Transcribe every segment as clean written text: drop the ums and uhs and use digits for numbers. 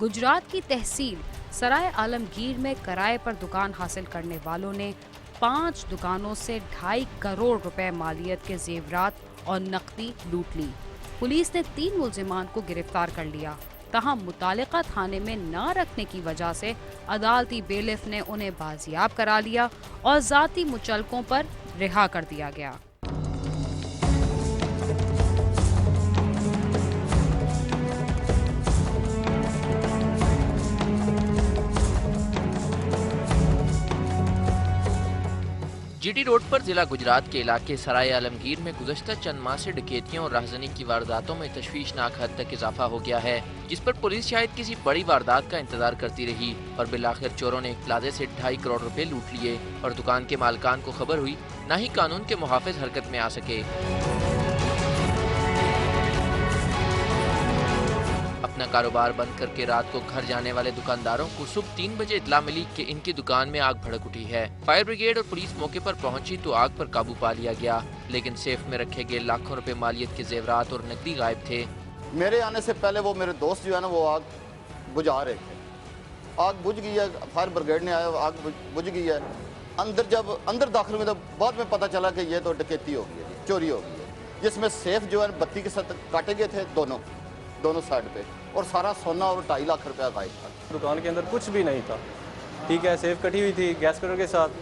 गुजरात की तहसील सराय आलमगीर में किराए पर दुकान हासिल करने वालों ने 5 दुकानों से 2.5 करोड़ रुपए मालियत के जेवरात और नकदी लूट ली। पुलिस ने 3 मुल्जिमान को गिरफ्तार कर लिया। तहां मुतालिका थाने में न रखने की वजह से अदालती बेलिफ ने उन्हें बाजियाब करा लिया और जाती मुचलकों पर रिहा कर दिया गया। जीटी रोड पर जिला गुजरात के इलाके सराय आलमगीर में गुज़श्ता चंद माह से डकैतियों और राहजनी की वारदातों में तशवीशनाक हद तक इजाफा हो गया है, जिस पर पुलिस शायद किसी बड़ी वारदात का इंतजार करती रही और बिलाखिर चोरों ने एक प्लाजे से 2.5 करोड़ रुपए लूट लिए और दुकान के मालिकान को खबर हुई, न ही कानून के मुहाफिज हरकत में आ सके। अपना कारोबार बंद करके रात को घर जाने वाले दुकानदारों को सुबह 3 बजे इतला मिली कि इनकी दुकान में आग भड़क उठी है। फायर ब्रिगेड और पुलिस मौके पर पहुंची तो आग पर काबू पा लिया गया, लेकिन सेफ में रखे गए लाखों रुपए मालियत के जेवरात और नकदी गायब थे। मेरे आने से पहले वो मेरे दोस्त जो है ना वो आग बुझा रहे थे। आग बुझ गई है, फायर ब्रिगेड ने आया, आग बुझ गई है। जब अंदर दाखिल हुए तो बाद में पता चला कि ये तो डकैती हो गई है, चोरी हो गई है, जिसमें सेफ जो है बत्ती के साथ काटे गए थे दोनों साइड पे और सारा सोना और 2.5 लाख रुपया गायब था। दुकान के अंदर कुछ भी नहीं था, ठीक है, सेफ कटी हुई थी गैस कटर के साथ।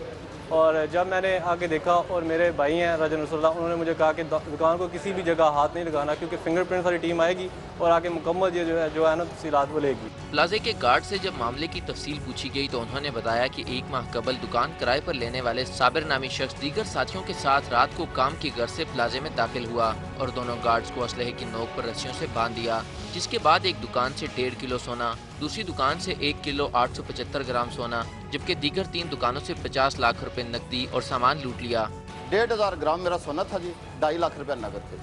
और जब मैंने आगे देखा और मेरे भाई हैं राजा नसरुल्लाह, उन्होंने मुझे कहा कि दुकान को किसी भी जगह हाथ नहीं लगाना क्योंकि फिंगरप्रिंट वाली टीम आएगी और आगे मुकम्मल ये जो है ना तफसीलात वो लेगी। प्लाजे के गार्ड से जब मामले की तफसील पूछी गई तो उन्होंने बताया कि 1 माह कबल दुकान किराए पर लेने वाले साबिर नामी शख्स दीगर साथियों के साथ रात को काम की गर्ज से प्लाजे में दाखिल हुआ और दोनों गार्ड्स को असलहे की नोक पर रस्सियों से बांध दिया, जिसके बाद एक दुकान से 1.5 किलो सोना, दूसरी दुकान से 1 किलो 875 ग्राम सोना, जबकि दीगर 3 दुकानों से 50 लाख रुपए नकदी और सामान लूट लिया। 1,500 ग्राम मेरा सोना था जी, 2.5 लाख रुपया नकद थे,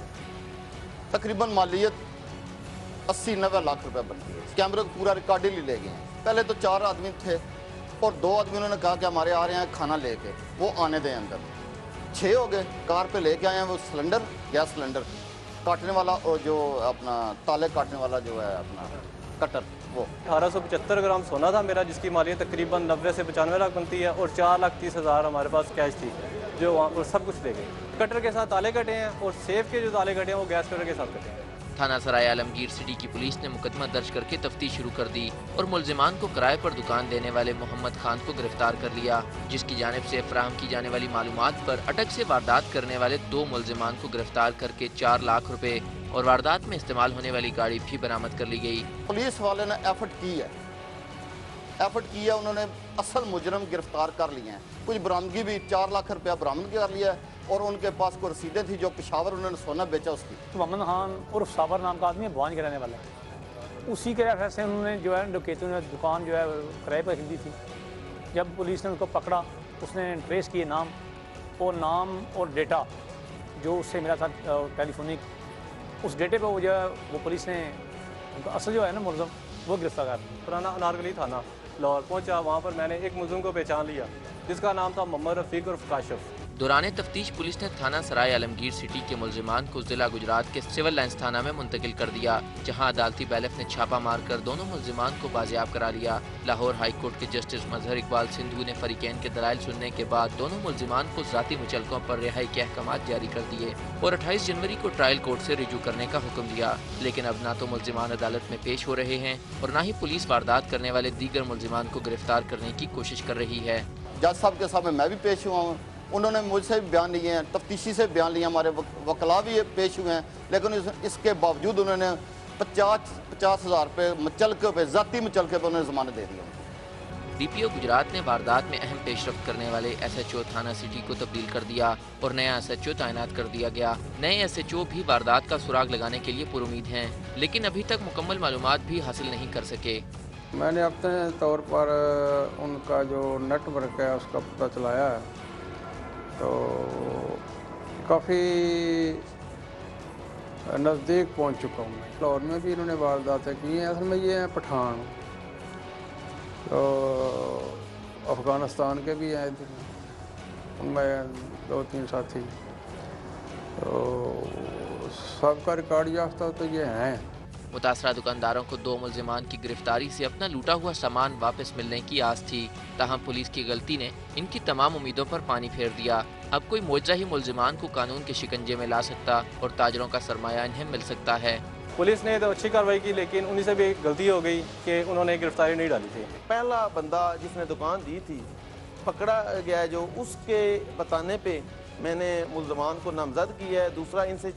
तकरीबन मालियत 80-90 लाख रुपए बनती है। कैमरे को पूरा रिकॉर्ड ही ले गए हैं। पहले तो 4 आदमी थे और 2 आदमी उन्होंने कहा कि हमारे आ रहे हैं खाना लेके, वो आने दें अंदर। 6 हो गए, कार पे लेके आए हैं वो सिलेंडर, गैस सिलेंडर काटने वाला और जो अपना ताले काटने वाला जो है अपना कटर, वो 1875 ग्राम सोना था मेरा, जिसकी मालियत तकरीबन 90 से 95 लाख बनती है और 4,30,000 हमारे पास कैश थी जो वहाँ पर सब कुछ ले गए। कटर के साथ ताले कटे हैं और सेफ के जो ताले कटे हैं वो गैस कटर के साथ कटे हैं। थाना सराय आलमगीर सिटी की पुलिस ने मुकदमा दर्ज करके तफ्तीश शुरू कर दी और मुल्जिमान को किराए पर दुकान देने वाले मोहम्मद खान को गिरफ्तार कर लिया, जिसकी जानिब से फराहम की जाने वाली मालूमात पर अटक से वारदात करने वाले 2 मुल्जिमान को गिरफ्तार करके 4 लाख रुपए और वारदात में इस्तेमाल होने वाली गाड़ी भी बरामद कर ली गई। पुलिस वाले ने एफर्ट की है, उन्होंने असल मुजरम गिरफ्तार कर लिए हैं। कुछ बरामदगी भी 4 लाख रुपया बरामद कर लिया है और उनके पास कोई रसीदें थी जो पेशावर उन्होंने सोना बेचा उसकी। मोहम्मद खान उर्फ साबर नाम का आदमी है, भवानी के रहने वाला है। उसी के रेफरेंस से उन्होंने जो है डकैतों ने दुकान जो है किराए पर खरीदी थी। जब पुलिस ने उनको पकड़ा, उसने ट्रेस किए नाम और डेटा जो उससे मिला था टेलीफोनिक, उस डेटे पर वो जो है वो पुलिस ने उनका असल जो है ना मुलज़म वो गिरफ्तार कर। पुराना अनारकली थाना लाहौर पहुंचा, वहाँ पर मैंने एक मुलज़िम को पहचान लिया जिसका नाम था मोहम्मद रफ़ीक उर्फ काशिफ। दौरान तफ्तीश पुलिस ने थाना सराय आलमगीर सिटी के मुल्जिमान को जिला गुजरात के सिविल लाइन्स थाना में मुंतकिल कर दिया, जहां अदालती बैलेफ ने छापा मारकर दोनों मुल्जिमान को बाजियाब करा लिया। लाहौर हाई कोर्ट के जस्टिस मजहर इकबाल सिंधु ने फरीकैन के दलाइल सुनने के बाद दोनों मुल्जिमान को जाती मुचलकों पर रिहाई के अहकाम जारी कर दिए और 28 जनवरी को ट्रायल कोर्ट से रिजू करने का हुक्म दिया। लेकिन अब न तो मुल्जिमान अदालत में पेश हो रहे हैं और न ही पुलिस वारदात करने वाले दीगर मुल्जिमान को गिरफ्तार करने की कोशिश कर रही है। जज साहब के सामने मैं भी पेश हुआ हूँ, उन्होंने मुझसे भी बयान लिए हैं, तफ्तीशी से बयान लिए, हमारे वकला भी पेश हुए हैं, लेकिन इसके बावजूद उन्होंने 50,000 रुपये मुचलके पे, जाती मुचलके पे उन्होंने जमानत दे दी। डीपीओ गुजरात ने वारदात में अहम पेशरफ्त करने वाले एसएचओ थाना सिटी को तब्दील कर दिया और नया एसएचओ तैनात कर दिया गया। नए एसएचओ भी वारदात का सुराग लगाने के लिए पुरुमीद हैं, लेकिन अभी तक मुकम्मल मालूमात भी हासिल नहीं कर सके। मैंने अपने तौर पर उनका जो नेटवर्क है उसका पता चलाया है, तो काफ़ी नज़दीक पहुंच चुका हूँ। लाहौर में भी इन्होंने वारदातें की हैं। असल में ये हैं पठान, तो अफ़गानिस्तान के भी हैं, उनमें 2-3 साथी, तो सबका रिकॉर्ड याफ्ता तो ये हैं। मुतासरा दुकानदारों को 2 मुल्जिमान की गिरफ्तारी से अपना लूटा हुआ सामान वापस मिलने की आस थी, ताहम पुलिस की गलती ने इनकी तमाम उम्मीदों पर पानी फेर दिया। अब कोई मौजा ही मुल्जिमान को कानून के शिकंजे में ला सकता और ताजरों का सरमाया इन्हें मिल सकता है। पुलिस ने तो अच्छी कार्रवाई की, लेकिन उन्हीं से भी एक गलती हो गई कि उन्होंने गिरफ्तारी नहीं डाली थी। पहला बंदा जिसने दुकान दी थी पकड़ा गया, जो उसके बताने पे मैंने मुल्ज़मान को नामजद किया है। दूसरा, इनसे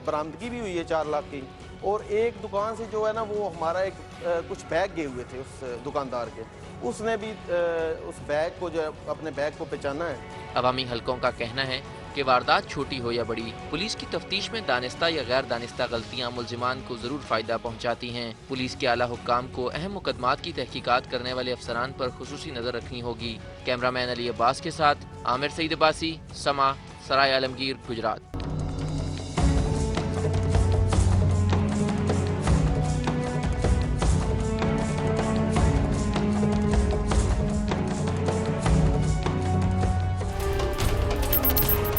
बरामदगी भी हुई है 4 लाख की। और एक दुकान से जो है ना, वो हमारा एक कुछ बैग गए हुए थे उस दुकानदार के, उसने भी उस बैग को जो है अपने बैग को पहचाना है। अवामी हलकों का कहना है कि वारदात छोटी हो या बड़ी, पुलिस की तफ्तीश में दानिस्ता या गैर दानिस्ता गलतियां मुल्जिमान को जरूर फायदा पहुंचाती हैं। पुलिस के आला हुक्काम को अहम मुकदमात की तहकीकात करने वाले अफसरान पर खुसूसी नजर रखनी होगी। कैमरामैन अली अब्बास के साथ आमिर सईद अब्बासी, समा, सराय आलमगीर, गुजरात।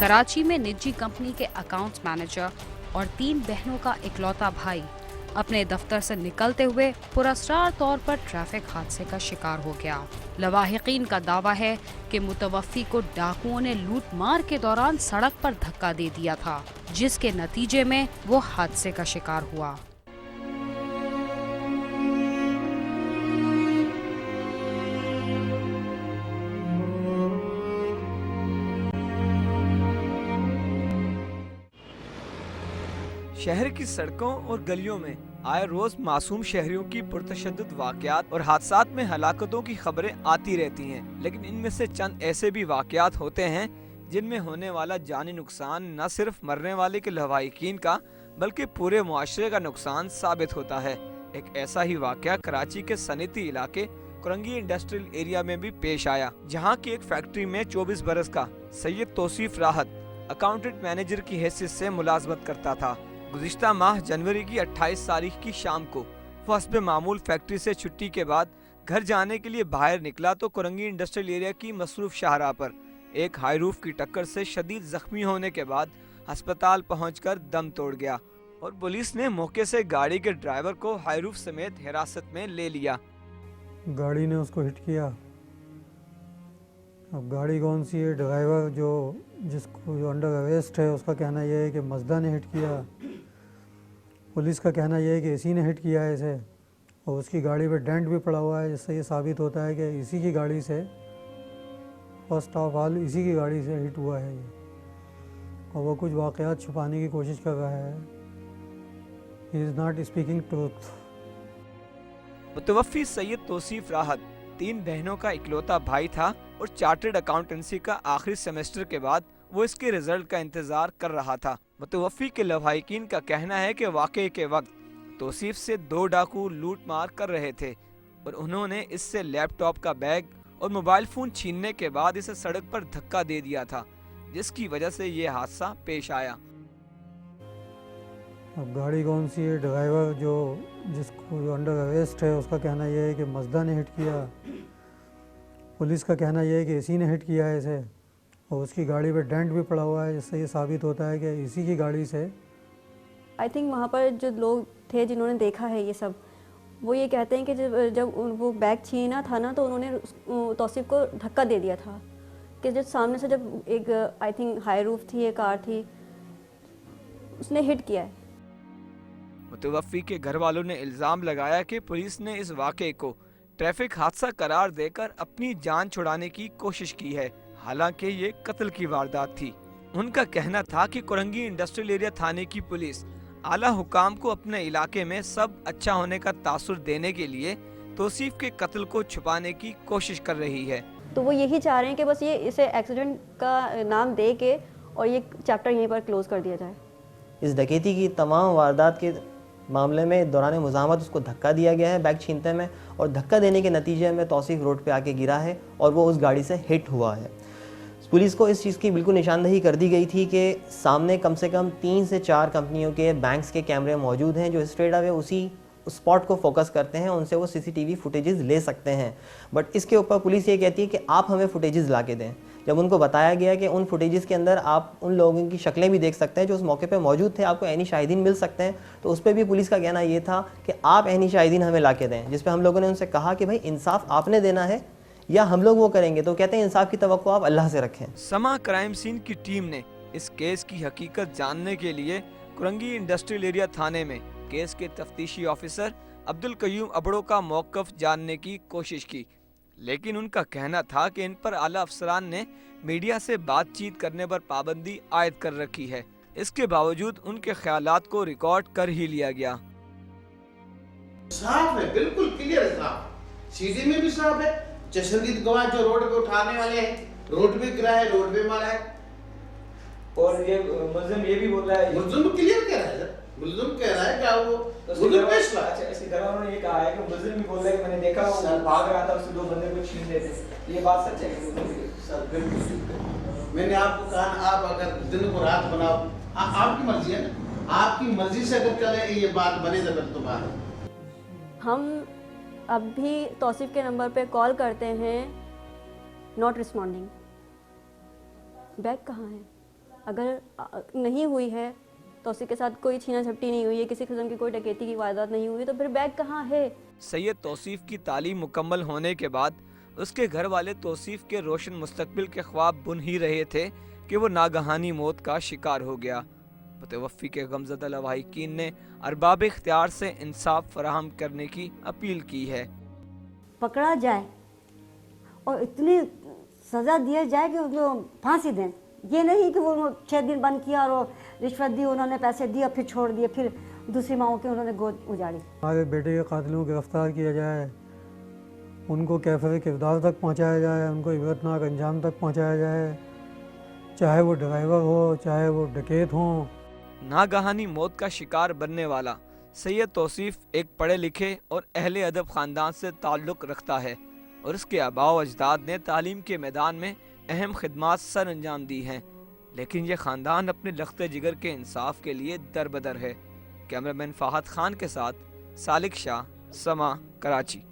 कराची में निजी कंपनी के अकाउंट्स मैनेजर और 3 बहनों का इकलौता भाई अपने दफ्तर से निकलते हुए पुरस्कार तौर पर ट्रैफिक हादसे का शिकार हो गया। लवाहिकीन का दावा है कि मुतवफ़्फ़ी को डाकुओं ने लूट मार के दौरान सड़क पर धक्का दे दिया था, जिसके नतीजे में वो हादसे का शिकार हुआ। शहर की सड़कों और गलियों में आए रोज मासूम शहरियों की पुरतशद्दुद वाक़यात और हादसात में हलाकतों की खबरें आती रहती हैं, लेकिन इनमें से चंद ऐसे भी वाक़यात होते हैं जिनमें होने वाला जानी नुकसान न सिर्फ मरने वाले के लवाहिकीन का बल्कि पूरे मुआशरे का नुकसान साबित होता है। एक ऐसा ही वाक़या कराची के सनती इलाके कुरंगी इंडस्ट्रियल एरिया में भी पेश आया, जहाँ की एक फैक्ट्री में 24 बरस का सैयद तौसीफ राहत अकाउंटेंट मैनेजर की हैसियत से मुलाजमत करता था। गुज़िश्ता माह जनवरी की 28 तारीख की शाम को वो हस्ब मामूल फैक्ट्री से छुट्टी के बाद घर जाने के लिए बाहर निकला तो कुरंगी इंडस्ट्रियल एरिया की मसरूफ शाहराह पर एक हाई रूफ की टक्कर से शदीद जख्मी होने के बाद अस्पताल पहुंचकर दम तोड़ गया और पुलिस ने मौके से गाड़ी के ड्राइवर को हाई रूफ समेत हिरासत में ले लिया। गाड़ी ने उसको हिट किया। अब गाड़ी कौन सी है, ड्राइवर जिसको अंडर अरेस्ट है उसका कहना यह है कि मज़दा ने हिट किया। पुलिस का कहना यह है कि इसी ने हिट किया है इसे, और उसकी गाड़ी पे डेंट भी पड़ा हुआ है, जिससे ये साबित होता है कि इसी की गाड़ी से, फर्स्ट ऑफ ऑल इसी की गाड़ी से हिट हुआ है ये, और वो कुछ वाक़यात छुपाने की कोशिश कर रहा है। He is not speaking truth. मुतवफ़्फ़ी सैयद तौसीफ राहत 3 बहनों का इकलौता भाई था और चार्टर्ड अकाउंटेंसी का आखिरी सेमेस्टर के बाद वो इसके रिजल्ट का इंतजार कर रहा था। मुतवफ़्फ़ी के लवाहिकीन का कहना है कि वाक़े के वक्त तौसीफ से 2 डाकू लूट मार कर रहे थे और उन्होंने इससे लैपटॉप का बैग और मोबाइल फ़ोन छीनने के बाद इसे सड़क पर धक्का दे दिया था, जिसकी वजह से ये हादसा पेश आया। अब गाड़ी कौन सी है, ड्राइवर जिसको अंडर अरेस्ट है उसका कहना यह है कि मज़दा ने हिट किया। पुलिस का कहना यह है कि इसी ने हिट किया है इसे, और उसकी गाड़ी पे डेंट भी पड़ा हुआ है, जिससे ये साबित होता है कि इसी की गाड़ी से। आई थिंक वहाँ पर जो लोग थे जिन्होंने देखा है ये सब, वो ये कहते हैं कि जब वो बैग छीना था ना, तो उन्होंने तौसीफ को धक्का दे दिया था कि जब सामने से जब एक आई थिंक हाई रूफ थी, एक कार थी, उसने हिट किया है। मुतवफ़्फ़ी के घर वालों ने इल्ज़ाम लगाया कि पुलिस ने इस वाक़े को ट्रैफिक हादसा करार देकर अपनी जान छुड़ाने की कोशिश की है, हालांकि ये कत्ल की वारदात थी। उनका कहना था कि कुरंगी इंडस्ट्रियल एरिया थाने की पुलिस आला हुकाम को अपने इलाके में सब अच्छा होने का तासुर देने के लिए तौसीफ के कत्ल को छुपाने की कोशिश कर रही है। तो वो यही चाह रहे हैं कि बस ये इसे एक्सीडेंट का नाम दे के और ये चैप्टर यहीं पर क्लोज कर दिया जाए। इस डकैती की तमाम वारदात के मामले में दौरान मुज़ाहमत उसको धक्का दिया गया है बैग छीनते में, और धक्का देने के नतीजे में तौसीफ रोड पे आके गिरा है और वो उस गाड़ी से हिट हुआ है। पुलिस को इस चीज़ की बिल्कुल निशानदही कर दी गई थी कि सामने कम से कम 3 से 4 कंपनियों के बैंक्स के कैमरे मौजूद हैं जो स्ट्रेट अवे उसी स्पॉट को फोकस करते हैं, उनसे वो CCTV फुटेजेस ले सकते हैं। बट इसके ऊपर पुलिस ये कहती है कि आप हमें फुटेजेस ला के दें, जब उनको बताया गया कि उन फुटेजेस के अंदर आप उन लोगों की शक्लें भी देख सकते हैं जो उस मौके पे मौजूद थे, आपको ऐनी शाहिदीन मिल सकते हैं, तो उस पर भी पुलिस का कहना ये था कि आप ऐनी शाहिदीन हमें ला के दें। जिस पे हम लोगों ने उनसे कहा कि भाई इंसाफ आपने देना है या हम लोग वो करेंगे, तो कहते हैं इंसाफ की तवक्को आप अल्लाह से रखें। समा क्राइम सीन की टीम ने इस केस की हकीकत जानने के लिए कुरंगी इंडस्ट्रियल एरिया थाने में केस के तफ्तीशी ऑफिसर अब्दुल कयूम अबड़ो का मौक़िफ़ जानने की कोशिश की, लेकिन उनका कहना था कि इन पर आला अफसरान ने मीडिया से बातचीत करने पर पाबंदी आयद कर रखी है। इसके बावजूद उनके ख्यालात को रिकॉर्ड कर ही लिया गया। साफ है, बिल्कुल क्लियर है, साफ सीधी में भी साफ है। चश्मदीद गवाह जो रोड पे उठाने वाले हैं, रोड पे गिरा है, रोड पे मारा है, और ये मुल्जिम ये भी बोल रहा है, मुल्जिम क्लियर कह रहा है सर, मुल्जिम कह रहा है क्या वो मुल्जिम पेश ला। अच्छा, इसके घर वालों ने ये कहा है कि मुल्जिम भी बोल रहा है कि मैंने देखा वो भाग रहा था, उससे 2 बंदे को छीन लेते। ये बात सच है सर? बिल्कुल, मैंने आपको कहा ना, आप अगर दिन को रात बनाओ, आपकी मर्जी है ना, आपकी मर्जी से अगर चले ये बात बने तो फिर तो बात। हम अब भी तौसीफ के नंबर पे कॉल करते हैं, नॉट रिस्पॉन्डिंग। बैग कहाँ है? अगर नहीं हुई है, तौसीफ के साथ कोई छीना झपटी नहीं हुई है, किसी किस्म की कोई डकैती की वारदात नहीं हुई, तो फिर बैग कहाँ है? सैयद तौसीफ की तालीम मुकम्मल होने के बाद उसके घर वाले तौसीफ के रोशन मुस्तकबिल के ख्वाब बुन ही रहे थे कि वो नागहानी मौत का शिकार हो गया। मुतवफ़्फ़ी के गमज़दा लवाहिकीन ने अरबाब इख्तियार से इंसाफ फराहम करने की अपील की है। पकड़ा जाए और इतनी सज़ा दिया जाए कि उसको फांसी दें। ये नहीं कि वो 6 दिन बंद किया और रिश्वत दी, उन्होंने पैसे दिए, फिर छोड़ दिए, फिर दूसरी माओं की उन्होंने गोद उजाड़ी। हमारे बेटे के कातिलों को गिरफ्तार किया जाए, उनको कैफ़े किरदार तक पहुंचाया जाए, उनको इबरतनाक अंजाम तक पहुंचाया जाए, चाहे वो ड्राइवर हो, चाहे वो डकैत हो। नागहानी मौत का शिकार बनने वाला सैयद तौसीफ एक पढ़े लिखे और अहले अदब ख़ानदान से ताल्लुक़ रखता है और उसके आबाओ अजदाद ने तालीम के मैदान में अहम खिदमात सर अंजाम दी हैं, लेकिन ये ख़ानदान अपने लख्ते जिगर के इंसाफ के लिए दरबदर है। कैमरामैन फ़ाहद खान के साथ सालिक शाह, समा, कराची।